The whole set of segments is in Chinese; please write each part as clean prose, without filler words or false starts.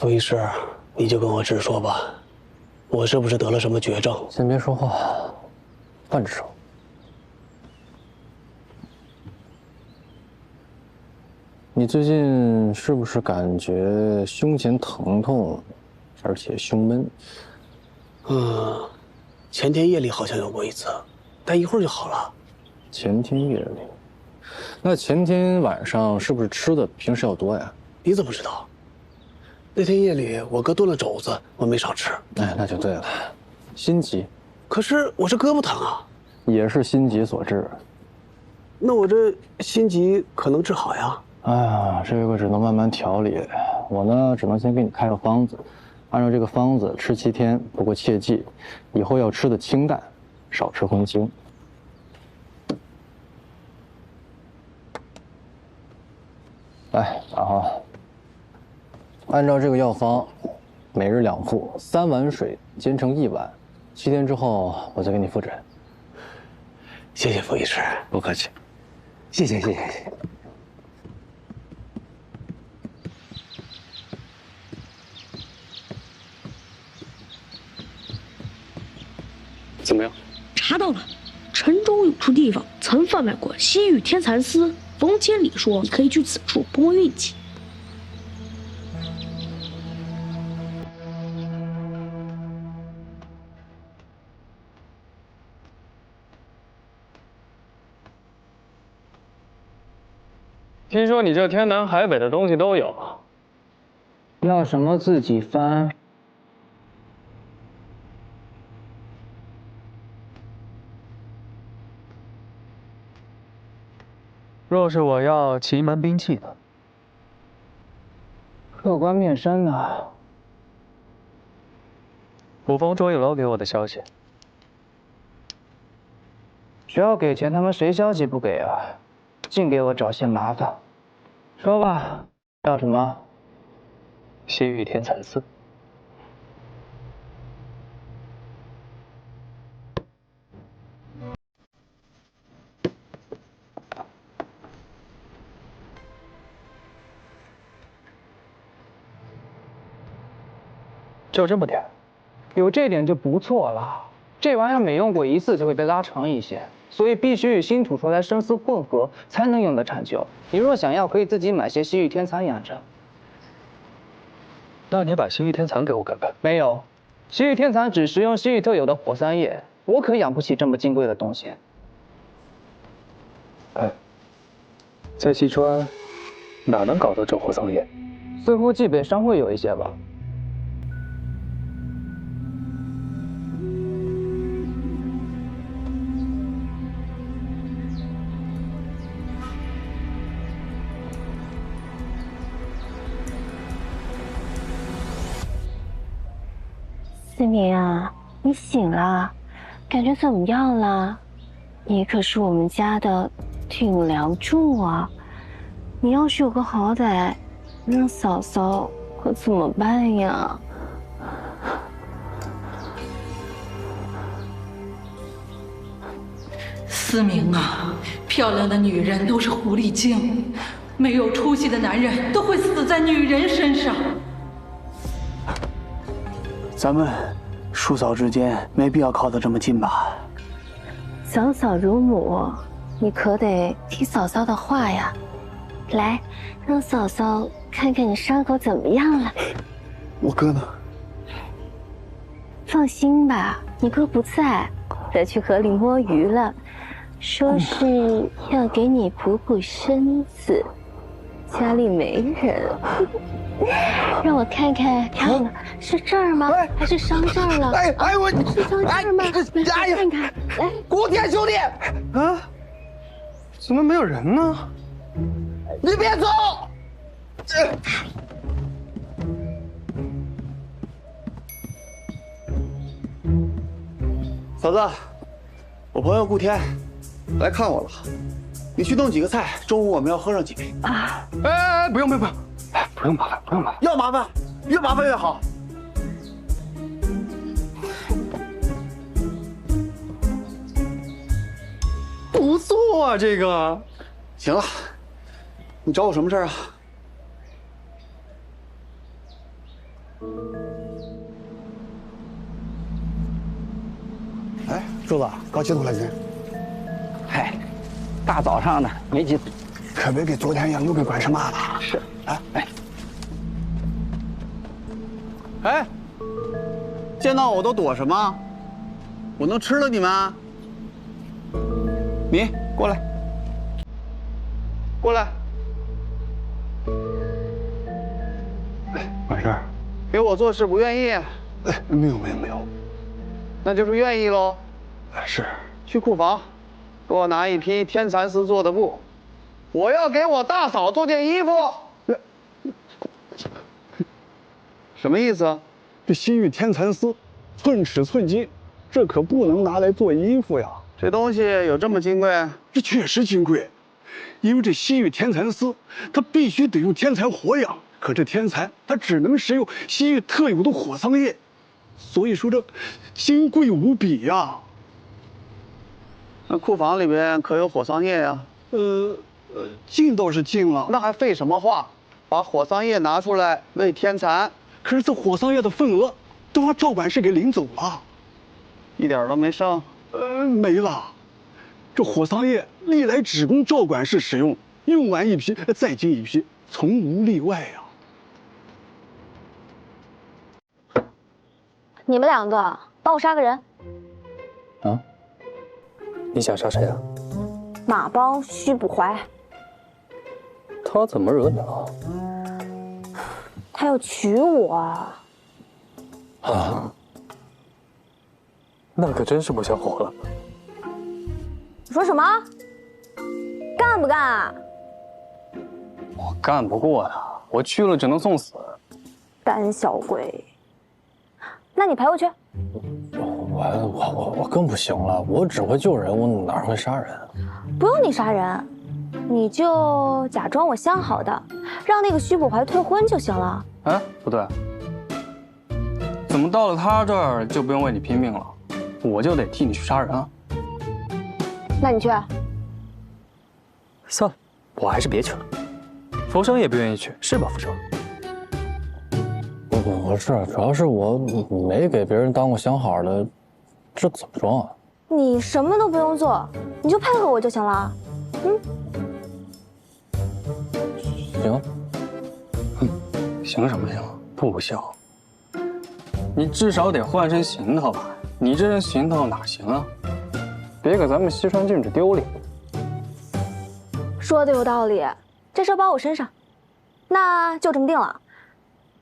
傅医师，你就跟我直说吧，我是不是得了什么绝症？先别说话，慢着说。你最近是不是感觉胸前疼痛，而且胸闷？前天夜里好像有过一次，但一会儿就好了。前天夜里，那前天晚上是不是吃的比平时要多呀？你怎么知道？那天夜里我哥炖了肘子，我没少吃。哎，那就对了，心急。可是我这胳膊疼啊。也是心急所致。那我这心急可能治好呀？哎呀，这个只能慢慢调理。我呢，只能先给你开个方子，按照这个方子吃7天。不过切记，以后要吃的清淡，少吃荤腥。来，然后按照这个药方，每日2服，3碗水煎成1碗，7天之后我再给你复诊。谢谢傅医师，不客气。谢谢。怎么样？查到了，城中有处地方曾贩卖过西域天蚕丝，冯千里说你可以去此处碰碰运气。听说你这天南海北的东西都有，要什么自己翻。若是我要奇门兵器呢？客官面山呢？捕风捉影楼给我的消息。只要给钱，他们谁消息不给啊？净给我找些麻烦。说吧，要什么？西域天蚕丝。就这么点，有这点就不错了。这玩意儿每用过1次就会被拉长一些，所以必须与新土出来生丝混合才能用得长久。你若想要，可以自己买些西域天蚕养着。那你把西域天蚕给我看看。没有，西域天蚕只食用西域特有的火桑叶，我可养不起这么金贵的东西。哎，在西川哪能搞到这火桑叶？似乎冀北商会有一些吧。思明啊，你醒了，感觉怎么样了？你可是我们家的顶梁柱啊！你要是有个好歹，让嫂嫂可怎么办呀？思明啊，漂亮的女人都是狐狸精，没有出息的男人都会死在女人身上。咱们叔嫂之间没必要靠得这么近吧？嫂嫂如母，你可得听嫂嫂的话呀。来，让嫂嫂看看你伤口怎么样了。我哥呢？放心吧，你哥不在，他去河里摸鱼了，说是要给你补补身子，家里没人。让我看看，漂亮，是这儿吗？还是伤这儿了？我是伤这儿吗？来看看，来，古田兄弟，啊，怎么没有人呢？你别走！嫂子，我朋友顾天来看我了，你去弄几个菜，中午我们要喝上几杯啊！哎，不用，哎，不用麻烦，要麻烦，越麻烦越好。不错啊，这个。行了，你找我什么事儿啊？哎，柱子，搞几度了人？嗨，大早上的没几度，可别跟昨天一样又被关什么了。是，哎，见到我都躲什么？我能吃了你们？你过来，过来。完事儿。给我做事不愿意？哎，没有，那就是愿意喽。是。去库房，给我拿一批天蚕丝做的布，我要给我大嫂做件衣服。什么意思？这西域天蚕丝，寸尺寸金，这可不能拿来做衣服呀。这东西有这么金贵？这确实金贵，因为这西域天蚕丝，它必须得用天蚕活养。可这天蚕，它只能食用西域特有的火桑叶，所以说这金贵无比呀。那库房里边可有火桑叶呀？进倒是进了，那还废什么话？把火桑叶拿出来喂天蚕。可是这火桑叶的份额都让赵管事给领走了，一点都没剩。没了。这火桑叶历来只供赵管事使用，用完一批再进一批，从无例外呀。你们两个帮我杀个人。啊？你想杀谁啊？马帮须捕怀。他怎么惹你了？他要娶我啊！啊？那可真是不想活了。你说什么？干不干啊？我干不过他，我去了只能送死。胆小鬼！那你陪我去。我更不行了，我只会救人，我哪会杀人？不用你杀人，你就假装我相好的，让那个须捕怀退婚就行了。哎，不对，怎么到了他这儿就不用为你拼命了，我就得替你去杀人啊？那你去。算了，我还是别去了。浮生也不愿意去，是吧，浮生？不是，主要是我没给别人当过相好的，这怎么装啊？你什么都不用做，你就配合我就行了。行。行什么行？不行。你至少得换身行头吧？你这身行头哪行啊？别给咱们西川郡主丢脸。说的有道理，这事包我身上，那就这么定了。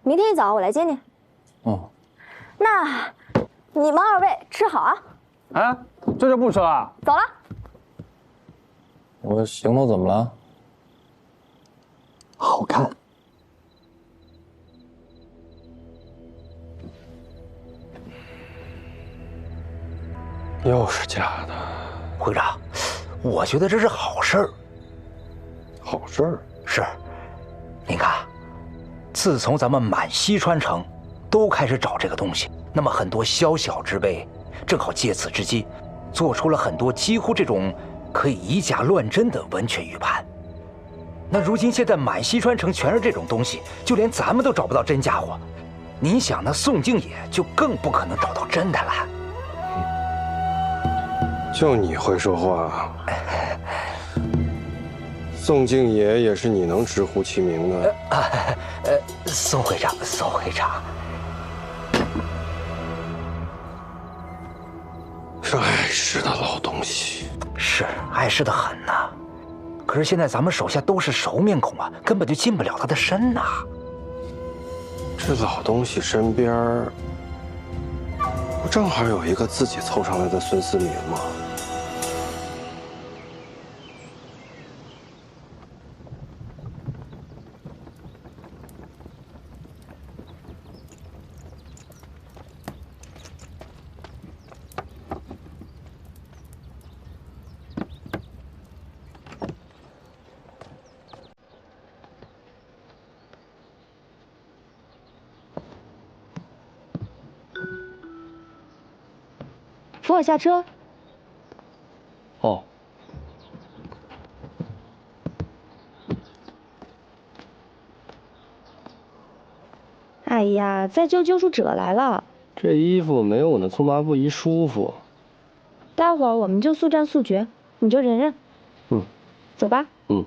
明天一早我来接你。那你们二位吃好啊。哎，这就不吃了？走了。我行头怎么了？好看。又是假的。会长，我觉得这是好事儿。好事儿？是。您看，自从咱们满西川城都开始找这个东西，那么很多宵小之辈正好借此之机，做出了很多几乎这种可以以假乱真的文权预判。那如今现在满西川城全是这种东西，就连咱们都找不到真家伙，您想那宋敬野就更不可能找到真的了。就你会说话，宋敬野也是你能直呼其名的。宋会长，宋会长，是碍事的老东西，是碍事的很呐。可是现在咱们手下都是熟面孔啊，根本就近不了他的身呐。这老东西身边不正好有一个自己凑上来的孙思明吗？扶我下车。哦。哎呀，呀，再揪出褶来了。这衣服没有我那粗麻布衣舒服。待会儿我们就速战速决，你就忍忍。嗯，走吧。嗯。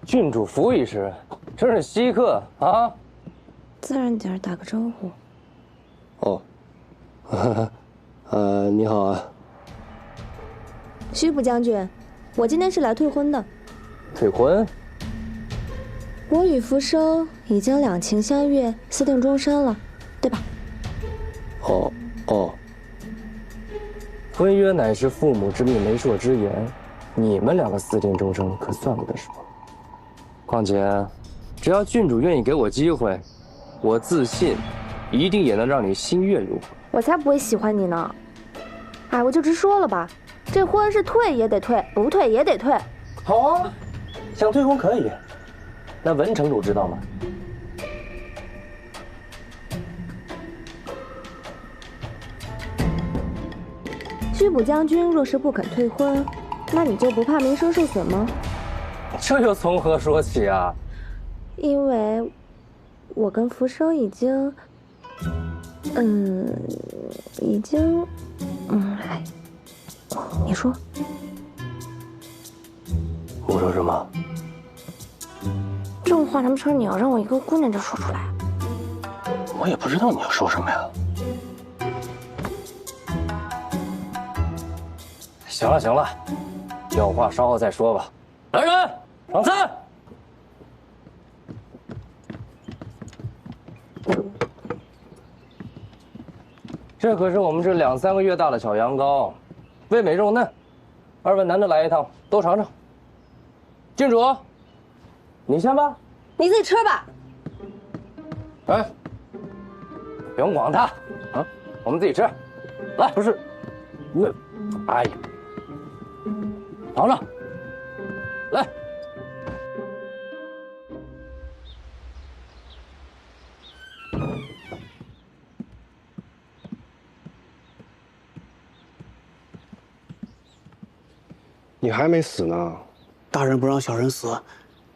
郡主服一时，真是稀客啊！自然点，打个招呼。哦，你好啊。徐补将军，我今天是来退婚的。退婚？我与福收已经两情相悦，私定终身了，对吧？哦。婚约乃是父母之命，媒妁之言，你们两个私定终身可算不得什么。况且，只要郡主愿意给我机会，我自信，一定也能让你心悦如火。我才不会喜欢你呢！哎，我就直说了吧，这婚是退也得退，不退也得退。好啊，想退婚可以。那文城主知道吗？徐补将军若是不肯退婚，那你就不怕名声受损吗？这又从何说起啊？因为我跟福收已经，哎，你说？我说什么？这种话什么事儿你要让我一个姑娘就说出来？我也不知道你要说什么呀。行了，有话稍后再说吧。来人，上菜。这可是我们这2、3个月大的小羊羔，味美肉嫩。2位难得来一趟，都尝尝。郡主，你先吧。你自己吃吧。哎，不用管他啊，我们自己吃。来，不是，那，哎呀，尝尝，来。你还没死呢。大人不让小人死，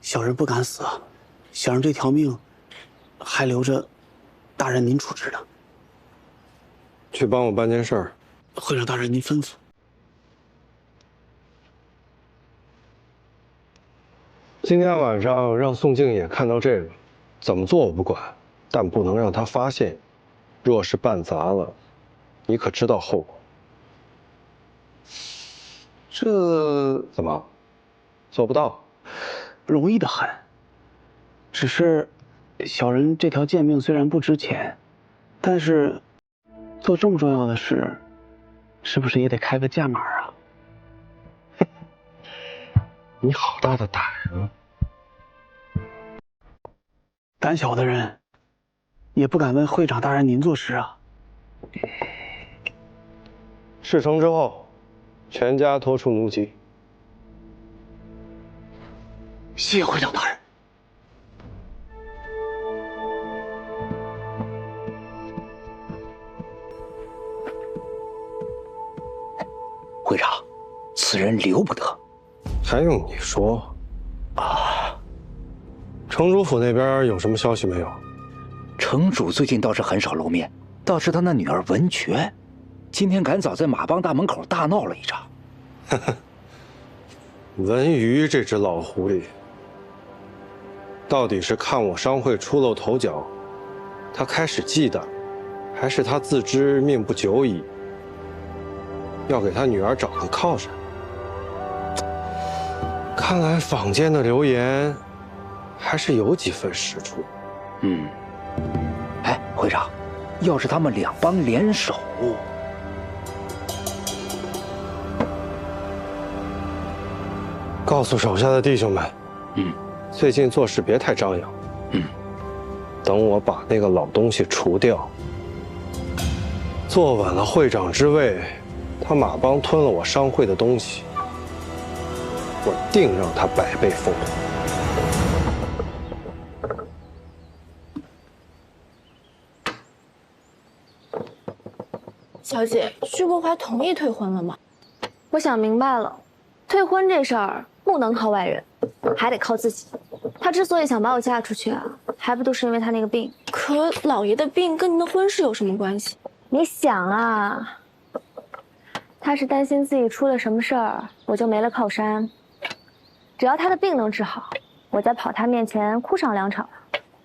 小人不敢死，小人这条命还留着大人您处置呢。去帮我办件事儿。会长大人您吩咐。今天晚上让宋静野看到这个，怎么做我不管，但不能让他发现。若是办砸了，你可知道后果？这怎么做不到？容易的很。只是小人这条贱命虽然不值钱，但是做这么重要的事，是不是也得开个价码啊？你好大的胆啊！胆小的人也不敢问会长大人您做事啊。事成之后，全家拖出奴籍。谢谢会长大人。会长，此人留不得。还用你说？啊！城主府那边有什么消息没有？城主最近倒是很少露面，倒是他那女儿文珏，今天赶早在马帮大门口大闹了一场。呵呵，文瑜这只老狐狸，到底是看我商会出露头角，他开始忌惮，还是他自知命不久矣，要给他女儿找个靠山？看来坊间的流言还是有几分实处。哎，会长，要是他们两帮联手，告诉手下的弟兄们，最近做事别太张扬。等我把那个老东西除掉，坐稳了会长之位，他马帮吞了我商会的东西，我定让他百倍奉还。小姐，徐国华同意退婚了吗？我想明白了，退婚这事儿不能靠外人，还得靠自己。他之所以想把我嫁出去啊，还不都是因为他那个病？可老爷的病跟您的婚事有什么关系？你想啊，他是担心自己出了什么事儿，我就没了靠山。只要他的病能治好，我再跑他面前哭上2场，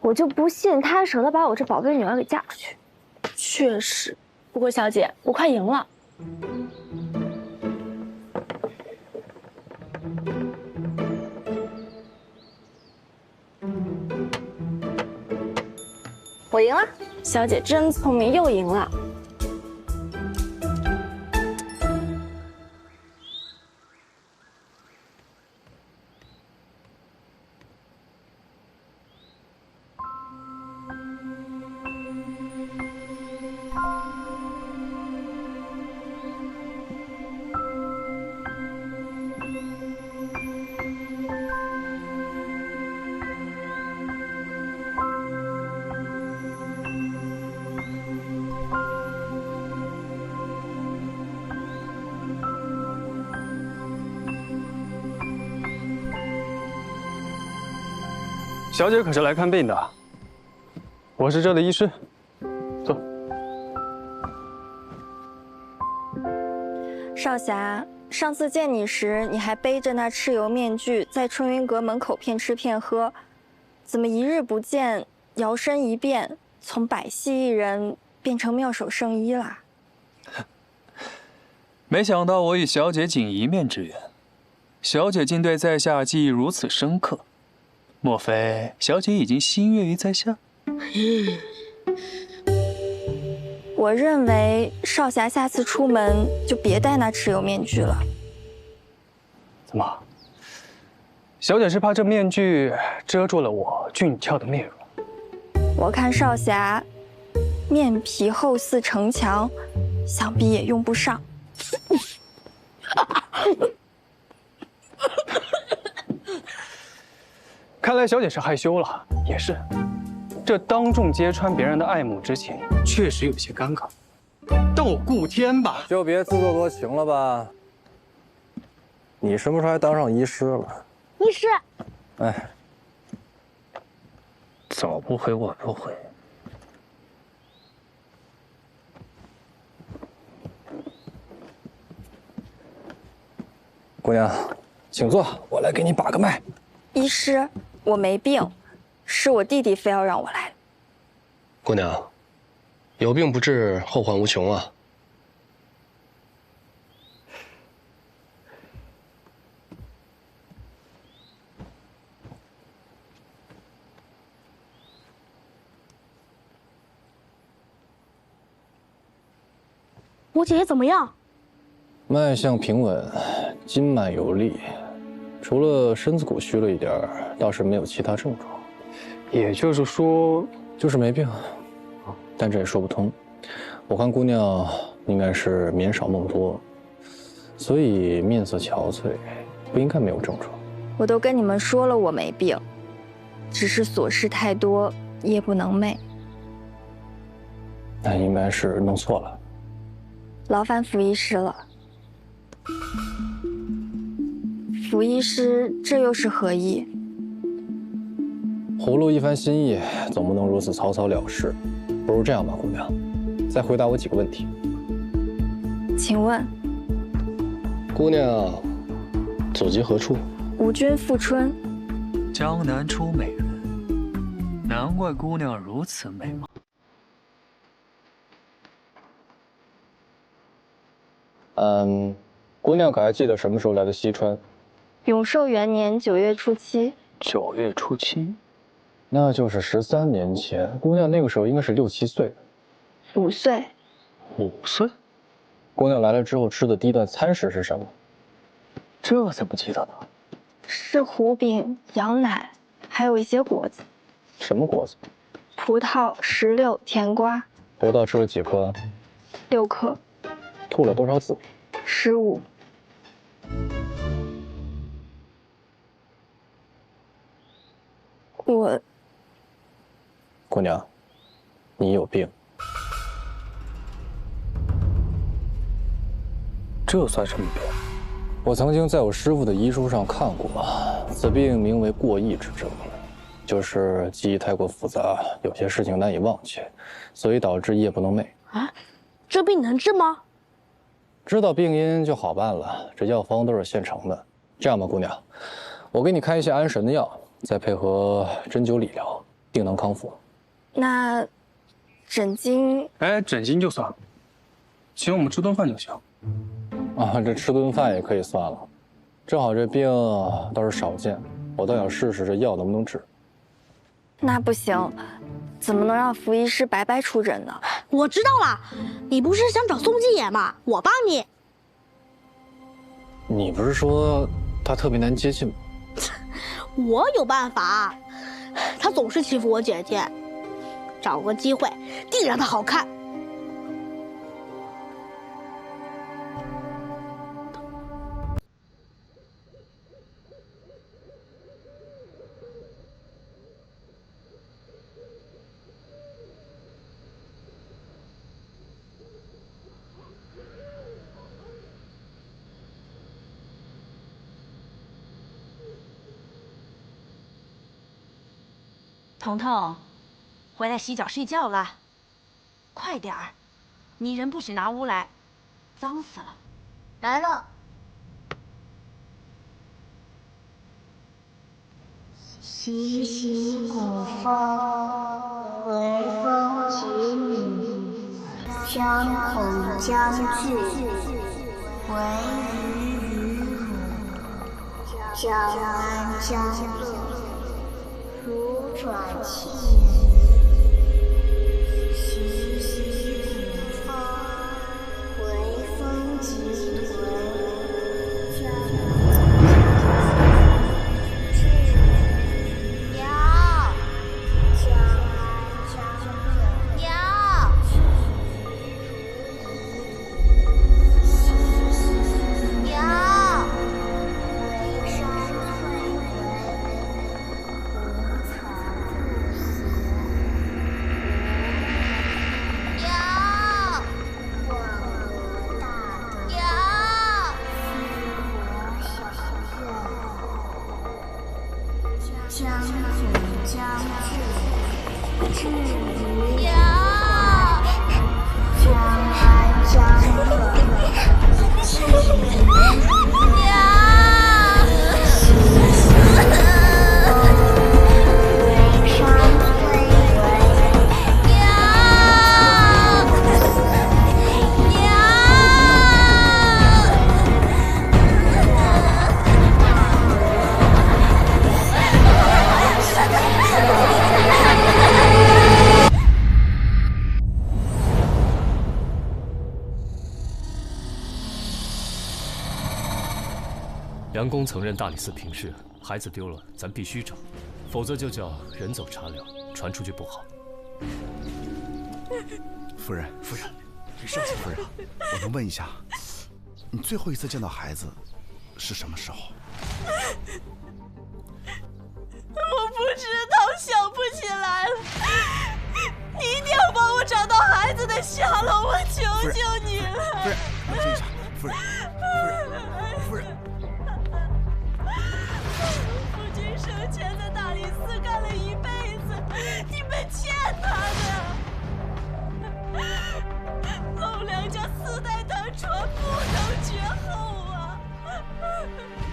我就不信他舍得把我这宝贝女儿给嫁出去。确实，不过小姐，我快赢了。我赢了，小姐真聪明，又赢了。小姐可是来看病的，我是这的医师，坐。少侠，上次见你时，你还背着那蚩尤面具在春云阁门口骗吃骗喝，怎么一日不见，摇身一变，从百戏艺人变成妙手圣医啦？没想到我与小姐仅一面之缘，小姐竟对在下记忆如此深刻。莫非小姐已经心悦于在下？我认为少侠下次出门就别戴那蚩尤面具了。怎么？小姐是怕这面具遮住了我俊俏的面容？我看少侠面皮厚似城墙，想必也用不上。看来小姐是害羞了，也是，这当众揭穿别人的爱慕之情，确实有些尴尬。但我顾天吧，就别自作多情了吧。你什么时候还当上医师了？医师，哎，早不回晚不回。姑娘，请坐，我来给你把个脉。医师，我没病，是我弟弟非要让我来。姑娘，有病不治，后患无穷啊！我姐姐怎么样？脉象平稳，筋脉有力，除了身子骨虚了一点，倒是没有其他症状。也就是说，就是没病。但这也说不通。我看姑娘应该是眠少梦多，所以面色憔悴，不应该没有症状。我都跟你们说了我没病，只是琐事太多，夜不能寐。那应该是弄错了。劳烦傅医师了。傅医师，这又是何意？葫芦一番心意，总不能如此草草了事。不如这样吧，姑娘，再回答我几个问题。请问，姑娘祖籍何处？吾君富春。江南出美人，难怪姑娘如此美貌。姑娘可还记得什么时候来的西川？永寿元年9月初7。9月初7，那就是13年前。姑娘那个时候应该是6、7岁。5岁。5岁。姑娘来了之后吃的第一顿餐食是什么？这怎么记得呢？是糊饼、羊奶，还有一些果子。什么果子？葡萄、石榴、甜瓜。葡萄吃了几颗？6颗。吐了多少籽？15。姑娘，你有病。这算什么病？我曾经在我师傅的医书上看过，此病名为过忆之症，就是记忆太过复杂，有些事情难以忘记，所以导致夜不能寐。啊，这病能治吗？知道病因就好办了，这药方都是现成的。这样吧，姑娘，我给你开一些安神的药，再配合针灸理疗，定能康复。那诊金？哎，诊金就算了，请我们吃顿饭就行。啊，这吃顿饭也可以算了，正好这病倒是少见，我倒想试试这药能不能治。那不行，怎么能让服医师白白出诊呢？我知道了，你不是想找宋继野吗？我帮你。你不是说他特别难接近吗？我有办法，他总是欺负我姐姐，找个机会定让他好看。彤彤，回来洗脚睡觉了，快点儿，你人不许拿屋来，脏死了。来了。习习古风，微风起雨，将恐将惧，惟余于汝，将安将乐。如转气移，习习古风，微风急颓，将恐将惧，至于将安将乐，至于梁公曾任大理寺平事，孩子丢了，咱必须找，否则就叫人走茶凉，传出去不好。夫人，别生气。夫人，我能问一下，你最后一次见到孩子是什么时候？我不知道，想不起来了。你一定要帮我找到孩子的下落，我求求你了。夫人，冷静一下。夫人，夫人。夫君生前在大理寺干了一辈子，你们欠他的。后梁家4代单传，不能绝后啊！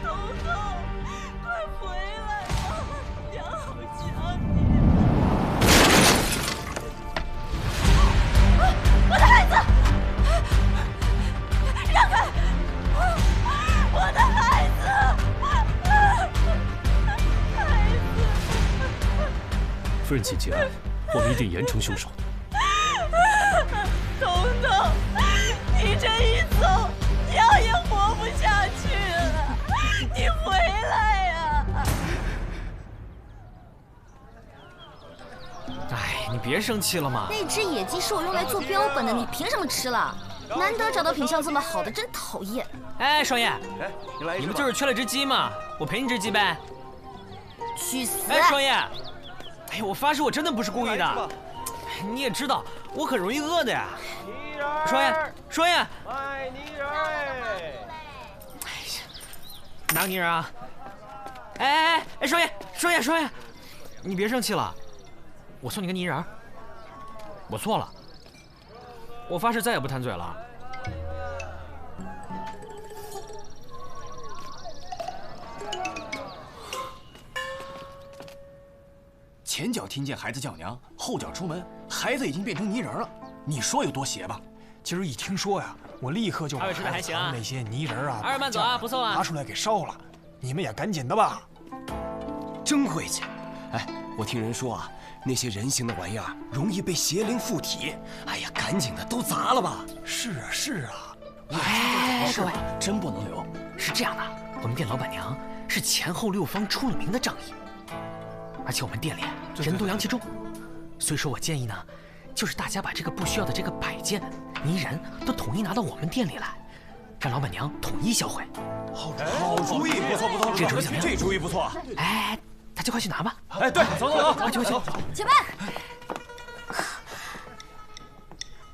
彤彤，快回来吧，娘好想你。我的孩子，让开！我的孩子。夫人请节哀，我们一定严惩凶手。彤彤，你这一走，娘也活不下去了，你回来呀！哎，你别生气了嘛。那只野鸡是我用来做标本的，你凭什么吃了？难得找到品相这么好的，真讨厌。哎，双叶，你不就是缺了只鸡吗？我赔你只鸡呗。去死！哎，双叶，哎呀，我发誓我真的不是故意的。你也知道我很容易饿的呀。双叶，卖泥人。拿个泥人啊！哎，双叶，你别生气了，我送你个泥人。我错了，我发誓再也不贪嘴了。前脚听见孩子叫娘，后脚出门，孩子已经变成泥人了。你说有多邪吧？今儿一听说呀，我立刻就把孩子藏那些泥人啊，二位慢走啊，不送啊，拿出来给烧了。你们也赶紧的吧。真晦气！哎，我听人说啊，那些人形的玩意儿容易被邪灵附体。哎呀，赶紧的，都砸了吧！是啊。哎，各位，真不能留。是这样的，我们店老板娘是前后六方出了名的仗义。而且我们店里人多阳气重，所以说我建议呢，就是大家把这个不需要的这个摆件、泥人都统一拿到我们店里来，让老板娘统一销毁。好主意，不错，这主意怎么样？这主意不错。哎，大家快去拿吧。哎，对，走，去。前辈，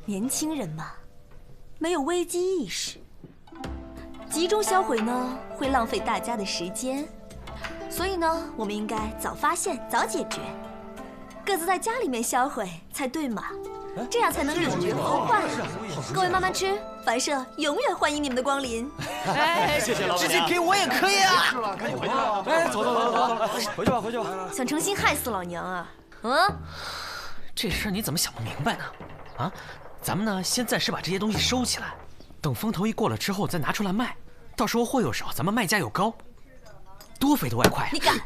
年轻人嘛，没有危机意识，集中销毁呢会浪费大家的时间。所以呢，我们应该早发现、早解决，各自在家里面销毁才对嘛，这样才能永绝后患。各位慢慢吃，凡社永远欢迎你们的光临。哎，谢谢老板娘，直接给我也可以啊。赶紧回去吧。哎，走，回去吧。想诚心害死老娘啊？这事你怎么想不明白呢？啊，咱们呢先暂时把这些东西收起来，等风头一过了之后再拿出来卖，到时候货又少，咱们卖价又高。多肥的外快！你敢！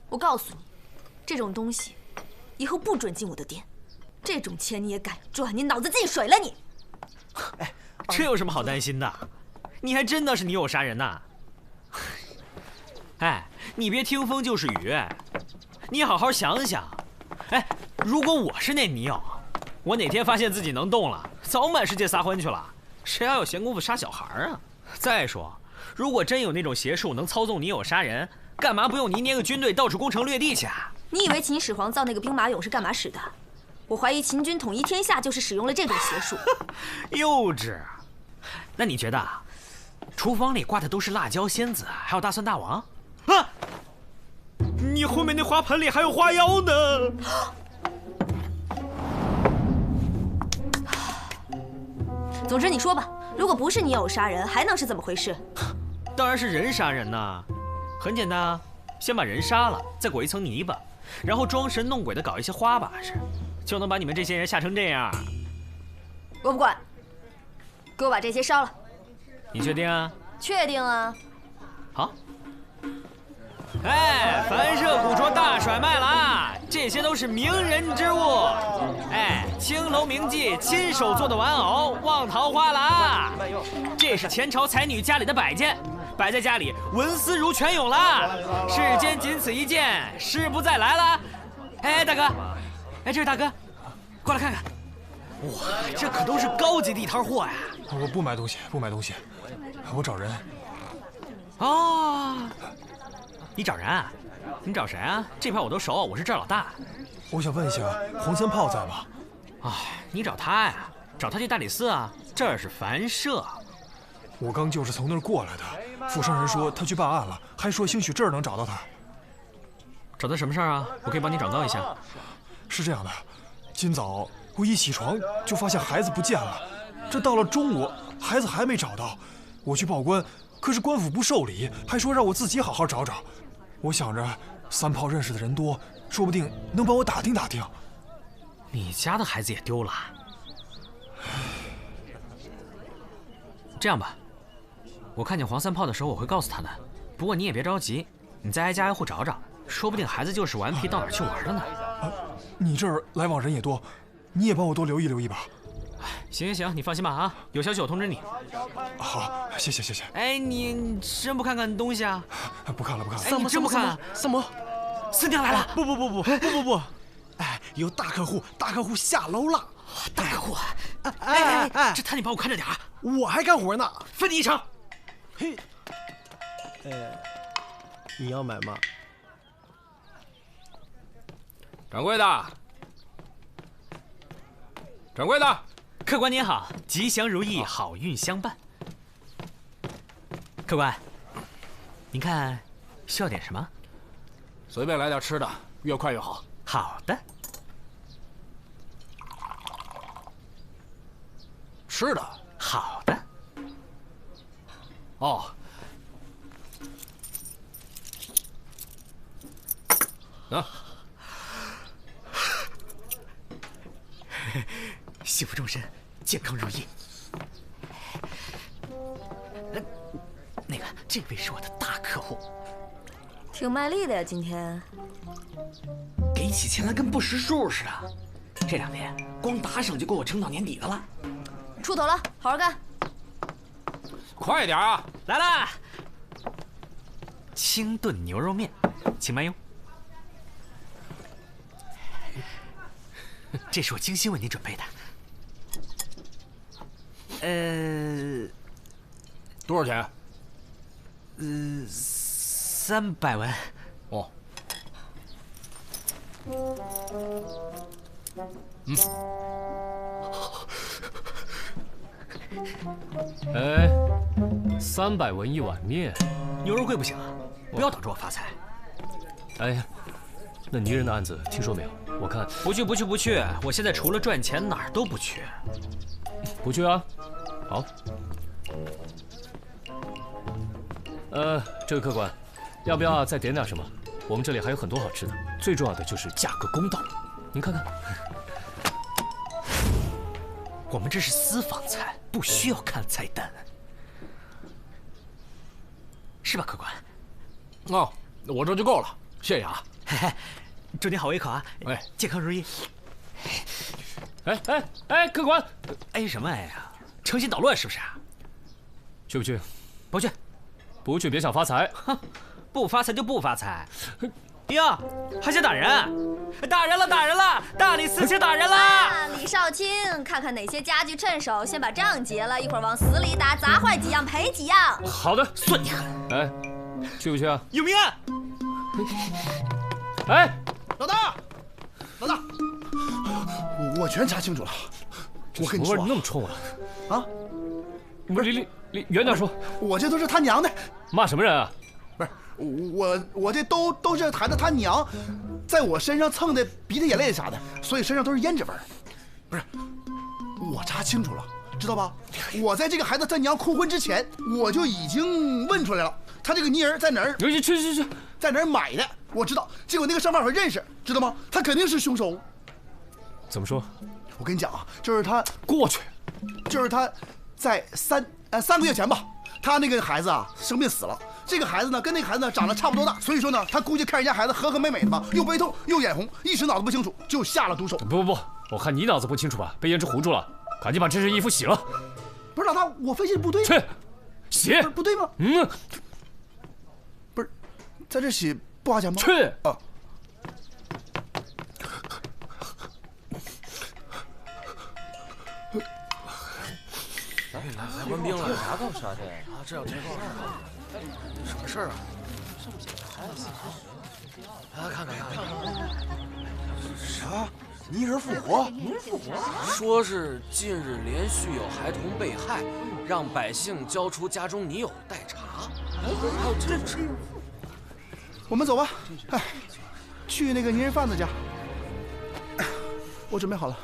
我告诉你，这种东西以后不准进我的店。这种钱你也敢赚？你脑子进水了你！哎，这有什么好担心的？你还真的是女友杀人呐！哎，你别听风就是雨，你好好想想。哎，如果我是那女友，我哪天发现自己能动了，早满世界撒欢去了，谁还有闲工夫杀小孩啊？再说。如果真有那种邪术能操纵女友杀人，干嘛不用你捏个军队到处攻城略地去啊？你以为秦始皇造那个兵马俑是干嘛使的？我怀疑秦军统一天下就是使用了这种邪术。幼稚。那你觉得，厨房里挂的都是辣椒仙子，还有大蒜大王？啊！你后面那花盆里还有花妖呢。总之你说吧，如果不是你有杀人，还能是怎么回事？当然是人杀人呐，很简单啊，先把人杀了，再裹一层泥巴，然后装神弄鬼的搞一些花把式，就能把你们这些人吓成这样。我不管，给我把这些烧了。你确定啊？确定啊。好。哎，凡社古着大甩卖了啊！这些都是名人之物。哎，青楼名妓亲手做的玩偶，望桃花了啊！这是前朝才女家里的摆件，摆在家里文思如泉涌了。世间仅此一件，时不再来了。哎，大哥，哎，这是大哥，过来看看。哇，这可都是高级地摊货呀！我不买东西，我找人。哦。你找人啊？你找谁啊？这牌我都熟，我是这儿老大。我想问一下，黄三炮在吗？哎，你找他呀？找他去大理寺啊？这儿是凡社。我刚就是从那儿过来的。富商人说他去办案了，还说兴许这儿能找到他。找他什么事儿啊？我可以帮你转告一下。是这样的，今早我一起床就发现孩子不见了，这到了中午孩子还没找到，我去报官，可是官府不受理，还说让我自己好好找找。我想着三炮认识的人多，说不定能帮我打听打听。你家的孩子也丢了？这样吧，我看见黄三炮的时候我会告诉他的，不过你也别着急，你再挨家挨户找找，说不定孩子就是顽皮到哪儿去玩了呢。你这儿来往人也多，你也帮我多留意留意吧。行，你放心吧啊，有消息我通知你。好，谢谢。哎，你真不看看东西啊？不看了。哎，你真不看？三伯，四娘来了！不，哎，有大客户下楼了。大客户，哎，这摊你帮我看着点啊！我还干活呢，分你一成。嘿，你要买吗？掌柜的，客官您好，吉祥如意，好运相伴。客官，您看，需要点什么？随便来点吃的，越快越好。好的。吃的。好的。哦。啊。幸福终身，健康如意。那个，这位是我的大客户，挺卖力的呀，今天。给起钱来跟不识数似的。这2天光打赏就够我撑到年底的了。出头了，好好干。快点啊！来啦！清炖牛肉面，请慢用。这是我精心为您准备的。多少钱？300文。哦。哎，300文1碗面，牛肉贵不行啊！不要挡住我发财。哎呀，那泥人的案子听说没有？我看不去，我现在除了赚钱哪儿都不去。不去啊？好。这位客官，要不要再点点什么？我们这里还有很多好吃的，最重要的就是价格公道。您看看。我们这是私房菜，不需要看菜单，是吧，客官？哦，我这就够了，谢谢啊。祝您好胃口啊！哎，健康如意。哎，客官，哎什么哎呀？诚心捣乱是不是？去不去？不去。不去别想发财。哼，不发财就不发财。哟，还想打人？打人了！大理寺卿打人了！李少卿，看看哪些家具趁手，先把账结了，一会儿往死里打，砸坏几样赔几样。好的，算你狠。哎，去不去啊？有明案。哎，老大，我全查清楚了。我跟你说，你那么冲啊？啊？不是，离远点说。我这都是他娘的。骂什么人啊？不是，我这都是孩子他娘，在我身上蹭的鼻涕眼泪啥的，所以身上都是胭脂纹。不是，我查清楚了，知道吧？我在这个孩子他娘哭昏之前，我就已经问出来了，他这个泥人在哪儿？去，在哪儿买的？我知道，结果那个商贩我认识，知道吗？他肯定是凶手。怎么说？我跟你讲啊，就是他过去，就是他在3个月前吧，他那个孩子啊生病死了。这个孩子呢跟那个孩子呢长得差不多大，所以说呢，他估计看人家孩子和和美美的吧，又悲痛又眼红，一时脑子不清楚，就下了毒手。不，我看你脑子不清楚吧，被胭脂糊住了，赶紧把这身衣服洗了。不是老大，我分析的不对。去，洗。不对吗？不是，在这洗不花钱吗？去。啊。来官兵了，啥到啥的啊？这要这个什么事儿啊？啊，看。啥？泥人复活？说是近日连续有孩童被害，让百姓交出家中泥偶待查。还有这事？我们走吧。哎，去那个泥人贩子家。我准备好了。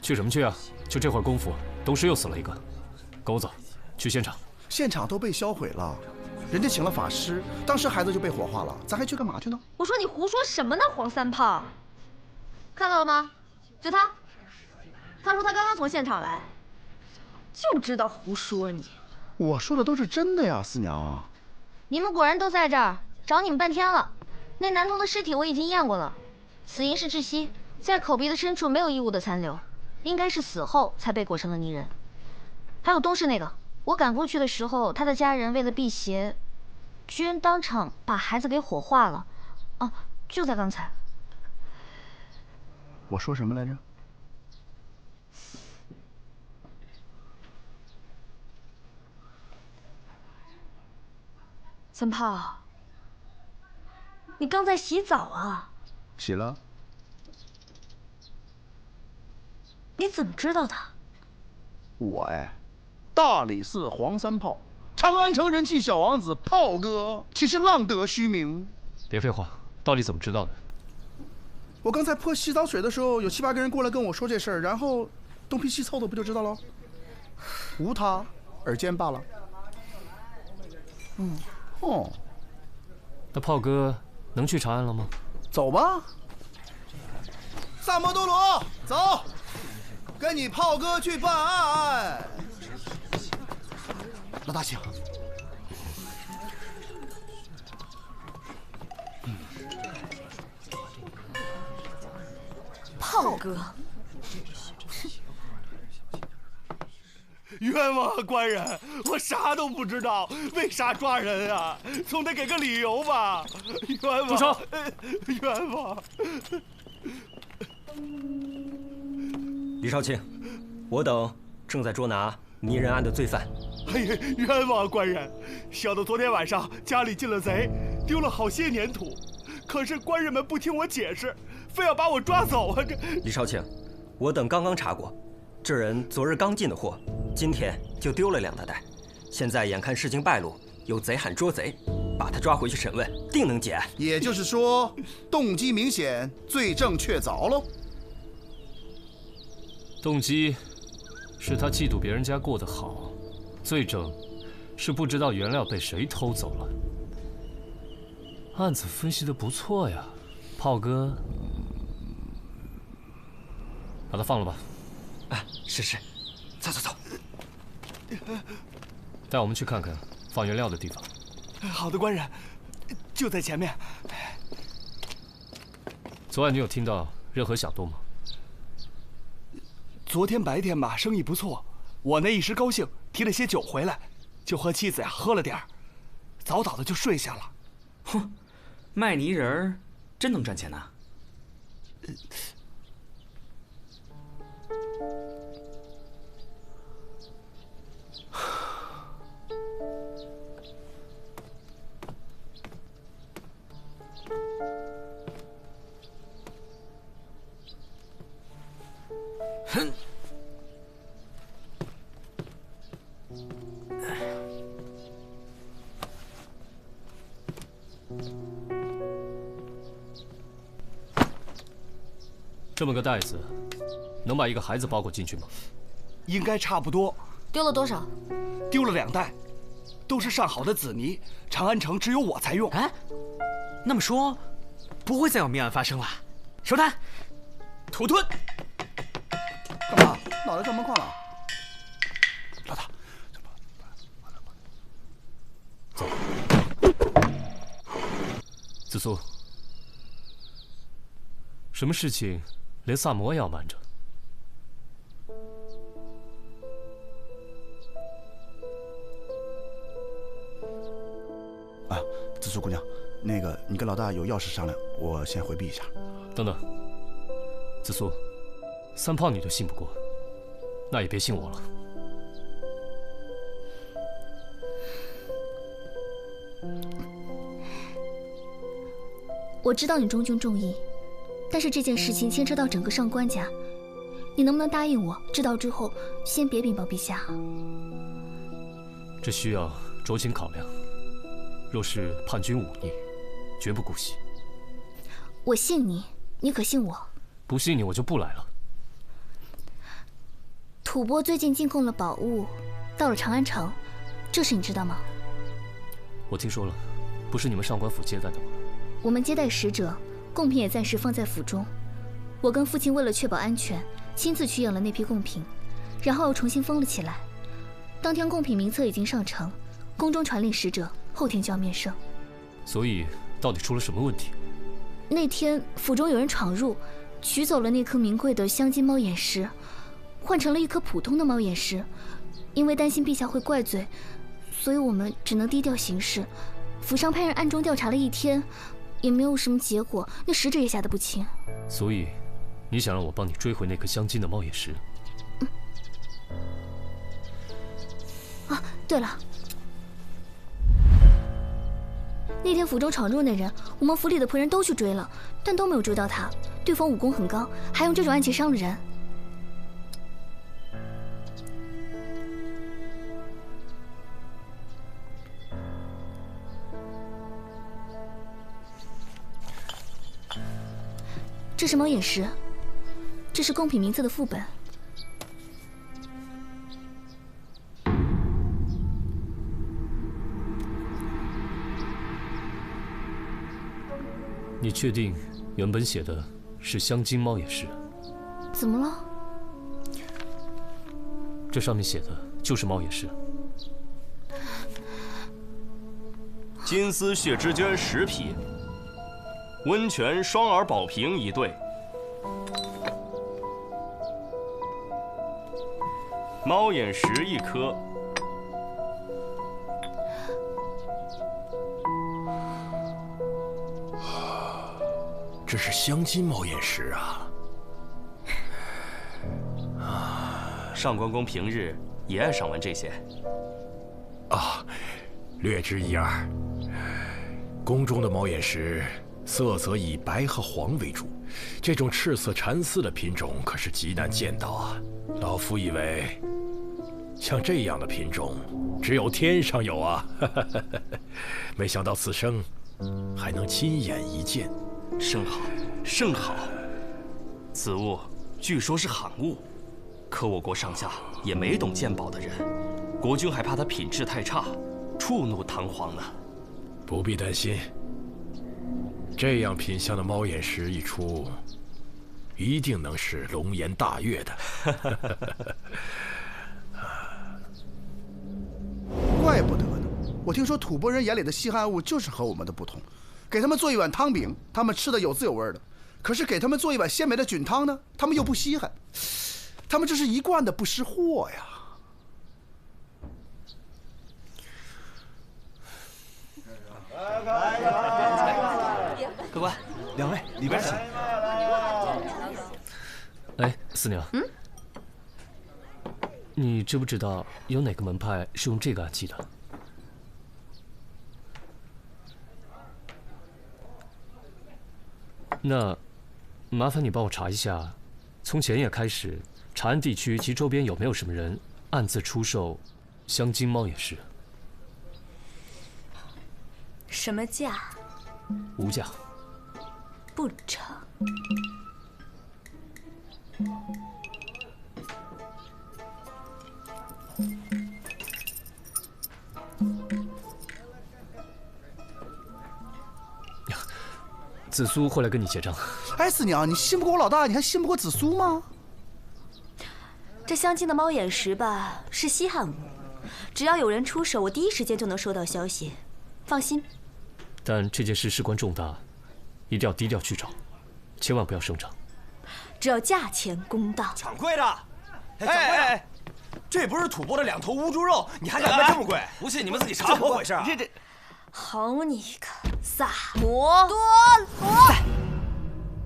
去什么去啊？就这会儿功夫，东市又死了一个。狗子，去现场。现场都被销毁了，人家请了法师，当时孩子就被火化了，咱还去干嘛去呢？我说你胡说什么呢，黄三炮！看到了吗？就他，他说他刚刚从现场来，就知道胡说你。我说的都是真的呀，四娘。你们果然都在这儿，找你们半天了。那男童的尸体我已经验过了，死因是窒息，在口鼻的深处没有异物的残留，应该是死后才被裹成了泥人。还有东市那个，我赶过去的时候，他的家人为了辟邪，居然当场把孩子给火化了。哦，就在刚才。我说什么来着？三炮，你刚在洗澡啊？洗了。你怎么知道的？我大理寺黄三炮，长安城人气小王子炮哥，其实浪得虚名。别废话，到底怎么知道的？我刚才泼洗澡水的时候，有7、8个人过来跟我说这事儿，然后东拼西凑的，不就知道了？无他，耳尖罢了。哦，那炮哥能去长安了吗？走吧。萨摩多罗，走，跟你炮哥去办案。老大，请。炮哥，冤枉啊，官人，我啥都不知道，为啥抓人啊？总得给个理由吧？冤枉！住手！冤枉！李少卿，我等正在捉拿泥人案的罪犯。哎呀，冤枉啊，官人！小的昨天晚上家里进了贼，丢了好些粘土，可是官人们不听我解释，非要把我抓走啊！这李少卿，我等刚刚查过，这人昨日刚进的货，今天就丢了2大袋。现在眼看事情败露，有贼喊捉贼，把他抓回去审问，定能结案。也就是说，动机明显，罪证确凿喽。动机是他嫉妒别人家过得好，罪证是不知道原料被谁偷走了。案子分析得不错呀，炮哥，把他放了吧。啊，是，走。带我们去看看放原料的地方。好的，官人，就在前面。昨晚你有听到任何响动吗？昨天白天吧，生意不错，我那一时高兴，提了些酒回来，就和妻子呀喝了点儿，早早的就睡下了。哼，卖泥人儿真能赚钱呐！哼。这么个袋子，能把一个孩子包裹进去吗？应该差不多。丢了多少？丢了2袋，都是上好的紫泥，长安城只有我才用。哎，那么说，不会再有命案发生了？收摊，土遁。干嘛？脑袋撞门框了？老大，走。子苏，什么事情连萨摩也要瞒着？啊，紫苏姑娘，那个你跟老大有要事商量，我先回避一下。等等，子苏，3炮你都信不过，那也别信我了。我知道你中军重义，但是这件事情牵扯到整个上官家，你能不能答应我，知道之后先别禀报陛下？这需要酌情考量。若是叛军忤逆，绝不姑息。我信你，你可信我？不信你，我就不来了。吐蕃最近进贡了宝物，到了长安城，这事你知道吗？我听说了，不是你们上官府接待的吗？我们接待使者，贡品也暂时放在府中。我跟父亲为了确保安全，亲自取养了那批贡品，然后又重新封了起来。当天贡品名册已经上呈，宫中传令使者后天就要面圣。所以，到底出了什么问题？那天府中有人闯入，取走了那颗名贵的镶金猫眼石，换成了一颗普通的猫眼石。因为担心陛下会怪罪，所以我们只能低调行事。府上派人暗中调查了1天。也没有什么结果，那使者也吓得不轻。所以，你想让我帮你追回那颗镶金的猫眼石？啊，对了，那天府中闯入那人，我们府里的仆人都去追了，但都没有追到他。对方武功很高，还用这种暗器伤了人。这是猫眼石，这是贡品名册的副本。你确定原本写的是香金猫眼石？怎么了？这上面写的就是猫眼石。金丝血之娟10匹，温泉双耳宝瓶1对，猫眼石1颗。这是香金猫眼石啊！上官公平日也爱赏玩这些。啊，略知一二。宫中的猫眼石色泽以白和黄为主，这种赤色蚕丝的品种可是极难见到啊！老夫以为，像这样的品种只有天上有啊！没想到此生还能亲眼一见。甚好，甚好。此物据说是罕物，可我国上下也没懂鉴宝的人，国君还怕它品质太差，触怒唐皇呢。不必担心，这样品相的猫眼石一出，一定能是龙颜大悦的。怪不得呢！我听说吐蕃人眼里的稀罕物就是和我们的不同。给他们做一碗汤饼，他们吃的有滋有味的；可是给他们做一碗鲜美的菌汤呢，他们又不稀罕。他们这是一贯的不识货呀！客官，2位里边请。哎，四娘，你知不知道有哪个门派是用这个暗器的？那，麻烦你帮我查一下，从前夜开始，长安地区及周边有没有什么人暗自出售香金猫眼石？什么价？无价。不成。紫苏会来跟你结账。哎，四娘，你信不过我老大，你还信不过紫苏吗？这香金的猫眼石吧，是稀罕物，只要有人出手，我第一时间就能收到消息。放心。但这件事事关重大，一定要低调去找，千万不要声张。只要价钱公道。抢贵的！哎，这不是吐蕃的2头乌猪肉，你还敢卖这么贵？不信你们自己查，怎么回事啊？这，好你个萨摩多罗！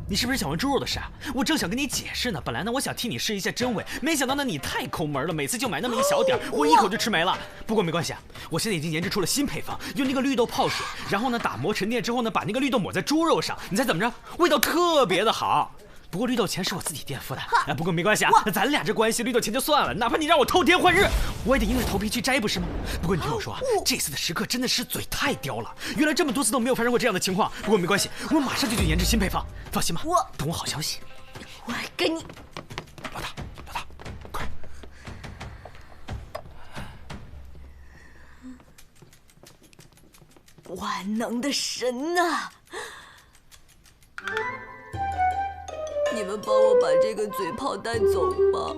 你是不是想问猪肉的事啊？我正想跟你解释呢。本来呢，我想替你试一下真伪，没想到呢，你太抠门了，每次就买那么一小点，我一口就吃没了。不过没关系啊，我现在已经研制出了新配方，用那个绿豆泡水，然后呢打磨沉淀之后呢，把那个绿豆抹在猪肉上，你猜怎么着？味道特别的好。不过绿豆钱是我自己垫付的，哎，不过没关系啊，咱俩这关系，绿豆钱就算了，哪怕你让我偷天换日，我也得硬着头皮去摘，不是吗？不过你听我说啊，这次的食客真的是嘴太刁了，原来这么多次都没有发生过这样的情况。不过没关系，我马上就去研制新配方，放心吧，等我好消息。我跟你，老大，快！万能的神呐！你们帮我把这个嘴炮带走吧。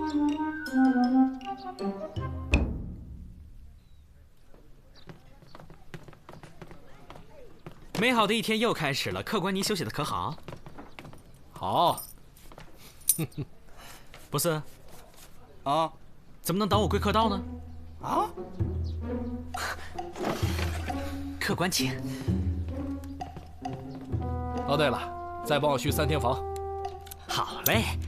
美好的一天又开始了，客官，你休息的可好？好。不是，啊，怎么能挡我贵客到呢？啊？客官请。哦，对了，再帮我续3天房。好嘞。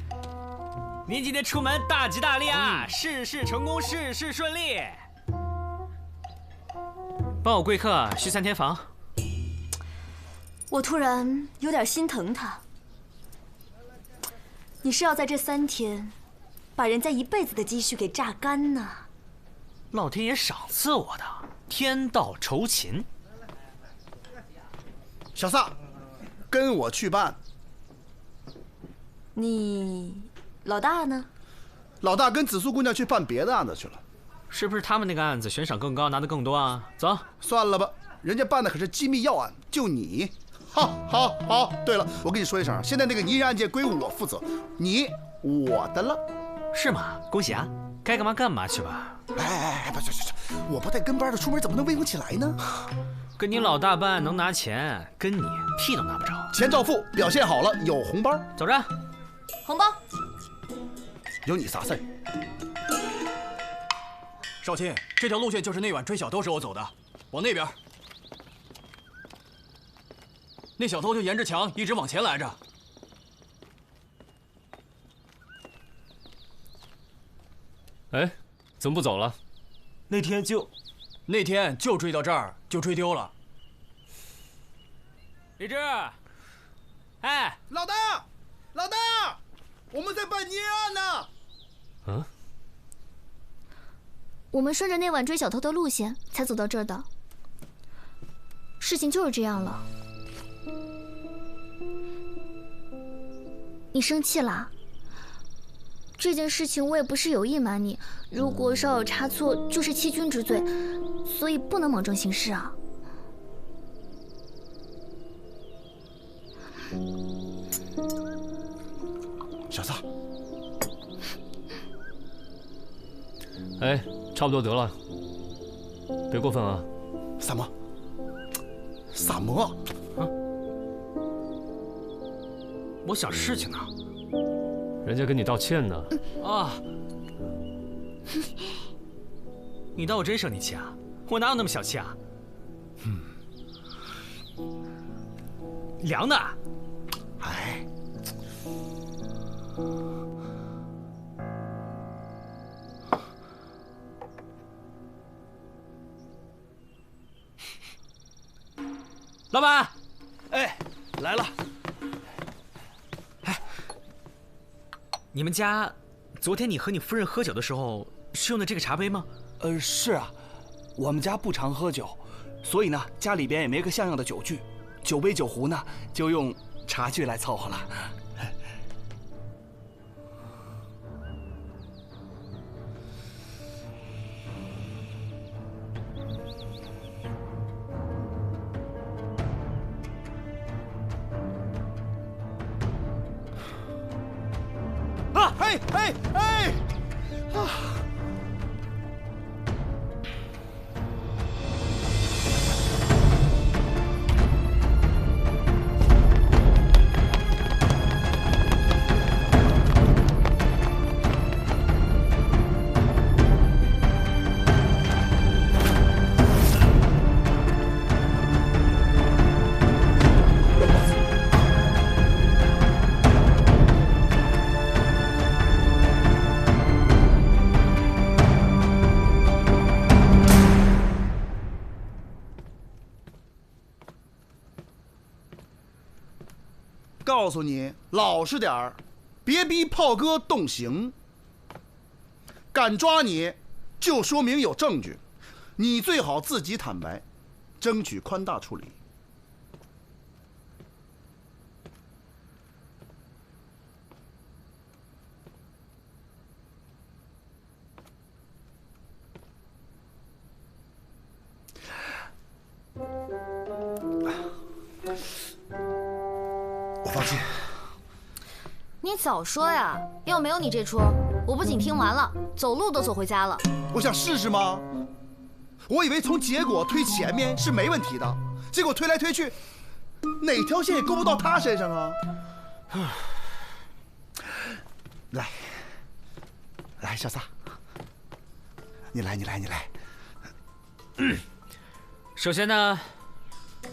您今天出门大吉大利啊，事事成功，事事顺利。帮我贵客续3天房。我突然有点心疼他。你是要在这3天，把人家一辈子的积蓄给榨干呢？老天爷赏赐我的，天道酬勤。小撒，跟我去办。你老大呢？老大跟紫苏姑娘去办别的案子去了。是不是他们那个案子悬赏更高，拿的更多啊？走，算了吧，人家办的可是机密要案，就你。好。对了，我跟你说一声，现在那个泥人案件归我负责，你我的了。是吗？恭喜啊！该干嘛干嘛去吧。哎，不，我不带跟班的，出门怎么能威风起来呢？跟你老大办案能拿钱，跟你屁都拿不着。钱照付，表现好了有红包。走着，红包。有你啥事儿？少卿，这条路线就是那晚追小偷时候走的，往那边。那小偷就沿着墙一直往前来着。哎，怎么不走了？那天就追到这儿，就追丢了。李志，哎，老大，我们在办捏案呢。嗯。我们顺着那晚追小偷的路线才走到这儿的。事情就是这样了。你生气啦？这件事情我也不是有意瞒你，如果稍有差错，就是欺君之罪，所以不能莽撞行事啊。小子，哎，差不多得了，别过分啊。什么？啊？我想事情呢。人家跟你道歉呢。啊！你当我真生你气啊？我哪有那么小气啊？凉的。哎。老板，哎，来了。哎，你们家昨天你和你夫人喝酒的时候是用的这个茶杯吗？是啊，我们家不常喝酒，所以呢，家里边也没个像样的酒具，酒杯酒壶呢就用茶具来凑合了。哎！告诉你，老实点儿，别逼炮哥动刑。敢抓你，就说明有证据，你最好自己坦白，争取宽大处理。我放心。你早说呀！要没有你这出，我不仅听完了，走路都走回家了。我想试试吗？我以为从结果推前面是没问题的，结果推来推去，哪条线也勾不到他身上啊！来，小撒，你来。首先呢，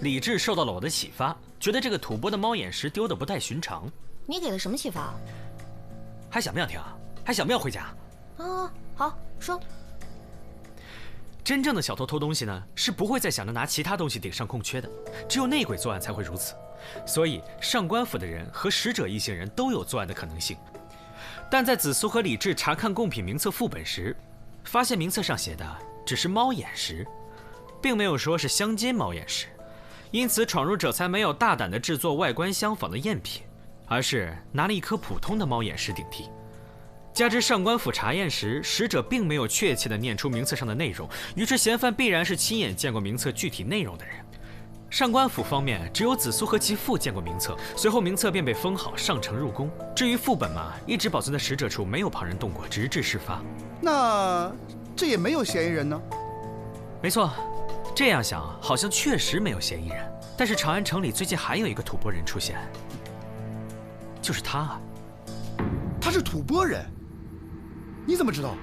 李治受到了我的启发，觉得这个吐蕃的猫眼石丢的不太寻常。你给了什么启发？还想不想听啊？还想不想回家？啊，好说。真正的小偷偷东西呢，是不会再想着拿其他东西顶上空缺的，只有内鬼作案才会如此。所以上官府的人和使者一行人都有作案的可能性。但在子苏和李治查看贡品名册副本时，发现名册上写的只是猫眼石，并没有说是香煎猫眼石，因此闯入者才没有大胆地制作外观相仿的赝品。而是拿了一颗普通的猫眼石顶替。加之上官府查验时，使者并没有确切地念出名册上的内容，于是嫌犯必然是亲眼见过名册具体内容的人。上官府方面只有紫苏和其父见过名册，随后名册便被封好，上呈入宫。至于副本嘛，一直保存在使者处，没有旁人动过，直至事发。那这也没有嫌疑人呢？没错，这样想好像确实没有嫌疑人。但是长安城里最近还有一个吐蕃人出现，就是他啊。他是吐蕃人？你怎么知道？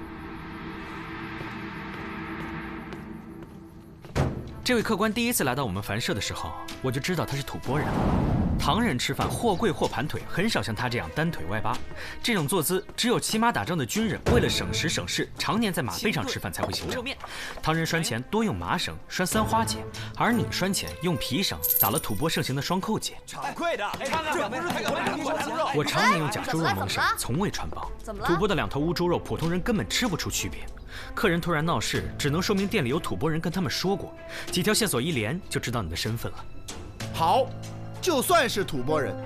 这位客官第一次来到我们凡社的时候，我就知道他是吐蕃人。唐人吃饭或跪或盘腿，很少像他这样单腿外八。这种坐姿，只有骑马打仗的军人为了省时省事，常年在马背上吃饭才会形成。唐人拴钱多用麻绳拴三花结，而你拴钱用皮绳打了吐蕃盛行的双扣结。快的，我常年用假猪肉蒙绳，从未穿帮。吐蕃的2头乌猪肉，普通人根本吃不出区别。客人突然闹事，只能说明店里有吐蕃人跟他们说过，几条线索一连就知道你的身份了。好，就算是吐蕃人，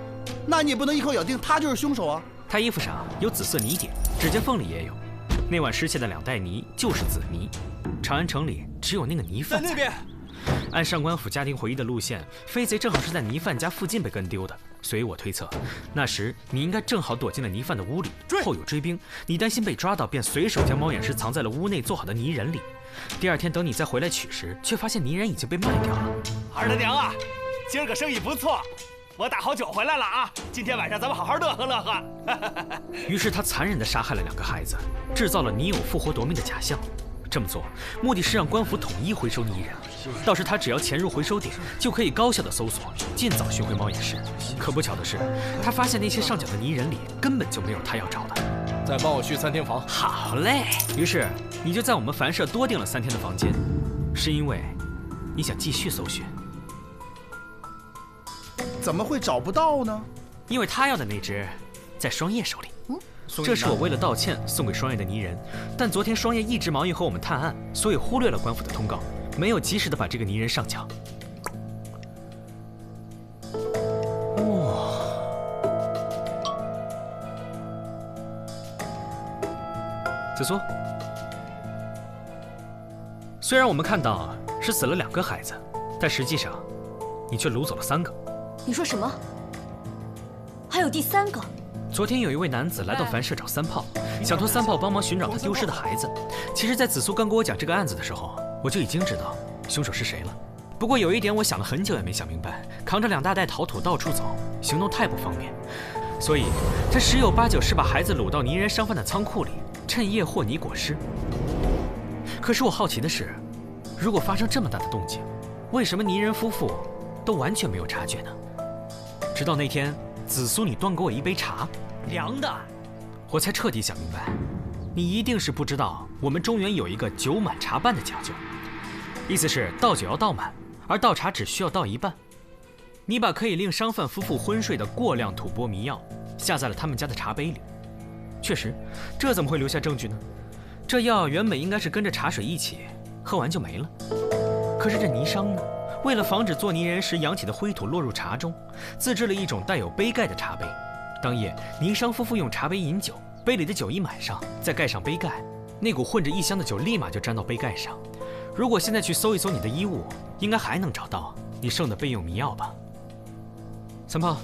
那你也不能一口咬定他就是凶手啊。他衣服上有紫色泥点，指甲缝里也有。那晚失窃的2袋泥就是紫泥。长安城里只有那个泥贩在那边。按上官府家庭回忆的路线，飞贼正好是在泥贩家附近被跟丢的，所以我推测，那时你应该正好躲进了泥贩的屋里，后有追兵，你担心被抓到，便随手将猫眼石藏在了屋内做好的泥人里。第2天等你再回来取时，却发现泥人已经被卖掉了。二大娘啊，今儿个生意不错，我打好酒回来了啊！今天晚上咱们好好乐呵乐呵。于是他残忍地杀害了2个孩子，制造了泥偶复活夺命的假象。这么做目的是让官府统一回收泥人，到时他只要潜入回收点，就可以高效的搜索，尽早寻回猫眼石。可不巧的是，他发现那些上缴的泥人里根本就没有他要找的。再帮我续3天房。好嘞。于是你就在我们凡社多订了3天的房间，是因为你想继续搜寻。怎么会找不到呢？因为他要的那只在双叶手里。这是我为了道歉送给双叶的泥人，但昨天双叶一直忙于和我们探案，所以忽略了官府的通告，没有及时的把这个泥人上缴。哇！紫苏，虽然我们看到是死了2个孩子，但实际上你却掳走了3个。你说什么？还有第3个？昨天有一位男子来到凡社找3炮，想托3炮帮忙寻找他丢失的孩子。其实，在紫苏刚跟我讲这个案子的时候，我就已经知道凶手是谁了。不过有一点我想了很久也没想明白，扛着2大袋陶土到处走，行动太不方便，所以这10有8九是把孩子掳到泥人商贩的仓库里，趁夜和泥裹尸。可是我好奇的是，如果发生这么大的动静，为什么泥人夫妇都完全没有察觉呢？直到那天，紫苏你端给我一杯茶，凉的，我才彻底想明白，你一定是不知道我们中原有一个酒满茶半的讲究，意思是倒酒要倒满，而倒茶只需要倒一半。你把可以令商贩夫妇昏睡的过量吐蕃迷药下在了他们家的茶杯里，确实，这怎么会留下证据呢？这药原本应该是跟着茶水一起喝完就没了，可是这泥商呢？为了防止做泥人时扬起的灰土落入茶中，自制了一种带有杯盖的茶杯。当夜，泥商夫妇用茶杯饮酒，杯里的酒一满上，再盖上杯盖，那股混着异香的酒立马就沾到杯盖上。如果现在去搜一搜你的衣物，应该还能找到你剩的备用迷药吧？3炮。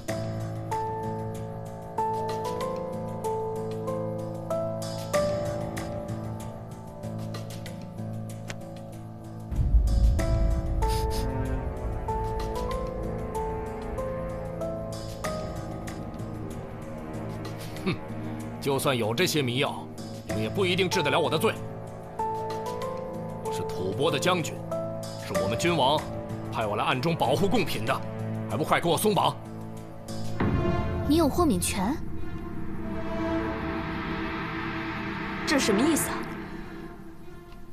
就算有这些迷药，你们也不一定治得了我的罪。我是吐蕃的将军，是我们君王派我来暗中保护贡品的，还不快给我松绑！你有豁免权？这是什么意思啊？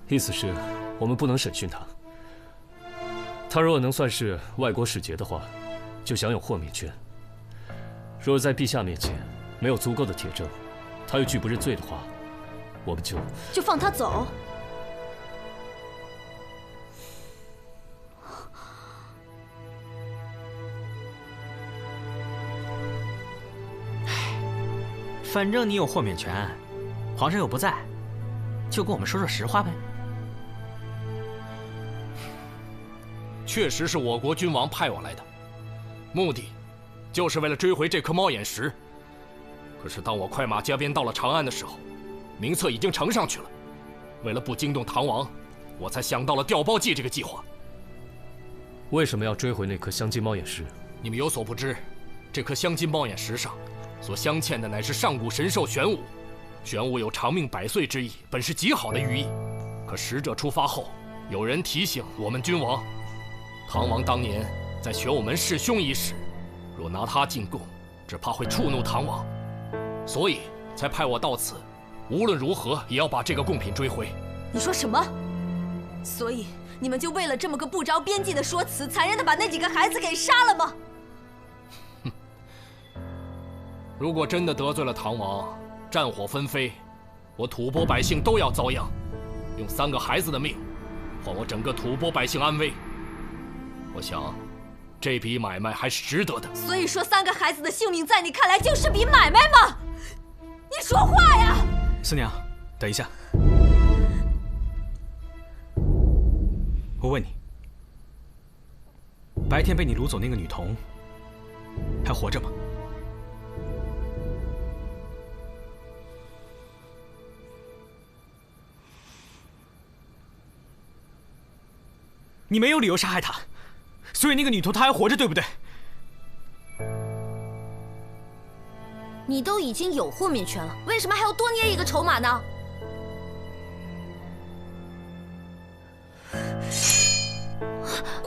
意思是，我们不能审讯他。他若能算是外国使节的话，就享有豁免权。若在陛下面前没有足够的铁证，他又拒不认罪的话，我们就放他走。反正你有豁免权，皇上又不在，就跟我们说说实话呗。确实是我国君王派我来的，目的就是为了追回这颗猫眼石。可是当我快马加鞭到了长安的时候，名册已经呈上去了。为了不惊动唐王，我才想到了调包计这个计划。为什么要追回那颗镶金猫眼石？你们有所不知，这颗镶金猫眼石上所镶嵌的乃是上古神兽玄武。玄武有长命100岁之意，本是极好的寓意。可使者出发后，有人提醒我们君王，唐王当年在玄武门弑兄一事，若拿它进贡，只怕会触怒唐王，所以才派我到此。无论如何也要把这个贡品追回。你说什么？所以你们就为了这么个不着边际的说辞，残忍的把那几个孩子给杀了吗？如果真的得罪了唐王，战火纷飞，我吐蕃百姓都要遭殃。用3个孩子的命，换我整个吐蕃百姓安危，我想，这笔买卖还是值得的。所以说，3个孩子的性命在你看来就是笔买卖吗？你说话呀！四娘，等一下，我问你，白天被你掳走那个女童还活着吗？你没有理由杀害她，所以那个女童她还活着，对不对？你都已经有豁免权了，为什么还要多捏一个筹码呢？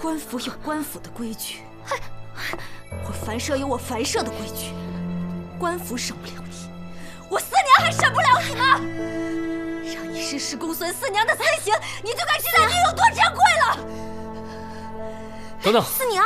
官府有官府的规矩，我凡社有我凡社的规矩。官府审不了你，我四娘还审不了你吗？让你事事公孙四娘的私刑，你就该知道你有多珍贵了。等等，四娘。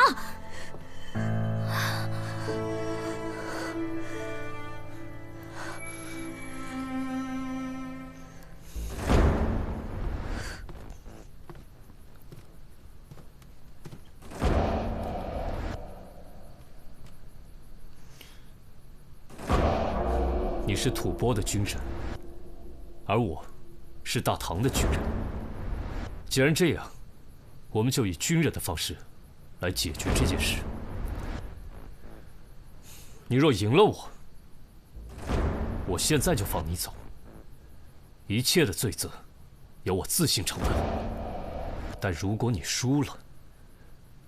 你是吐蕃的军人，而我是大唐的军人。既然这样，我们就以军人的方式来解决这件事。你若赢了我，我现在就放你走，一切的罪责由我自行承担。但如果你输了，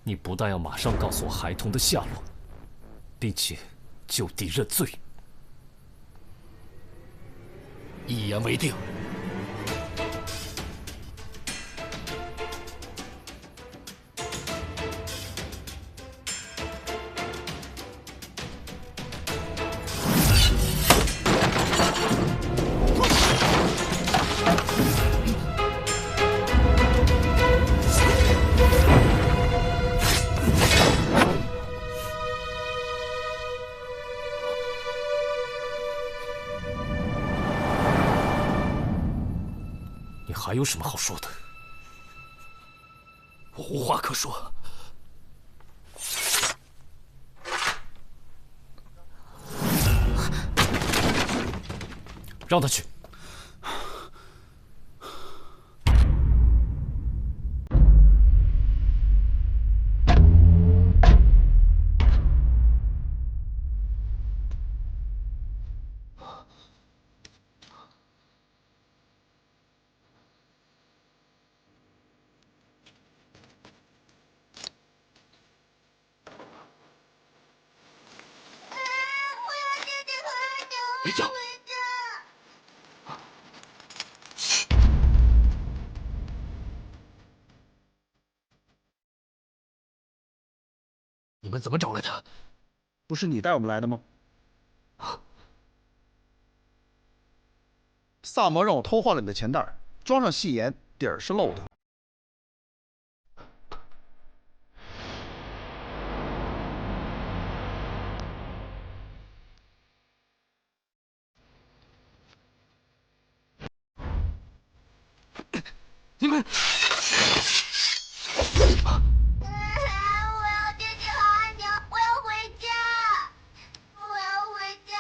你不但要马上告诉我孩童的下落，并且就地认罪。一言为定。还有什么好说的？我无话可说。让他去。别叫！你们怎么找来的？不是你带我们来的吗？萨摩让我偷换了你的钱袋，装上细盐，底儿是漏的。你们，我要见见阿娘，我要回家，我要回家。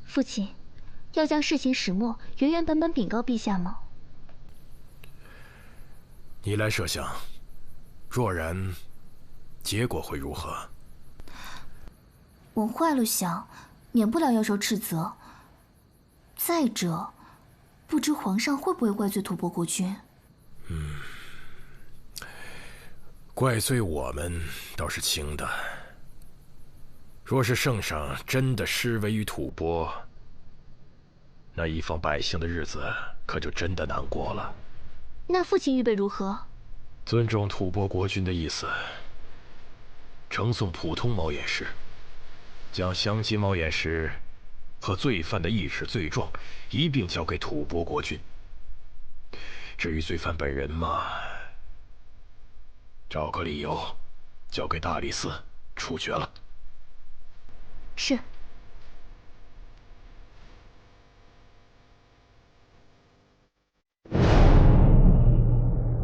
父亲，要将事情始末原原本本禀告陛下吗？你来设想，若然，结果会如何？往坏了想，免不了要受斥责。再者，不知皇上会不会怪罪吐蕃国君？怪罪我们倒是轻的。若是圣上真的施为于吐蕃，那一方百姓的日子可就真的难过了。那父亲预备如何？尊重吐蕃国君的意思，呈送普通猫眼石，将香积猫眼石和罪犯的意识罪状一并交给吐蕃国君。至于罪犯本人嘛，找个理由交给大理寺处决了。是。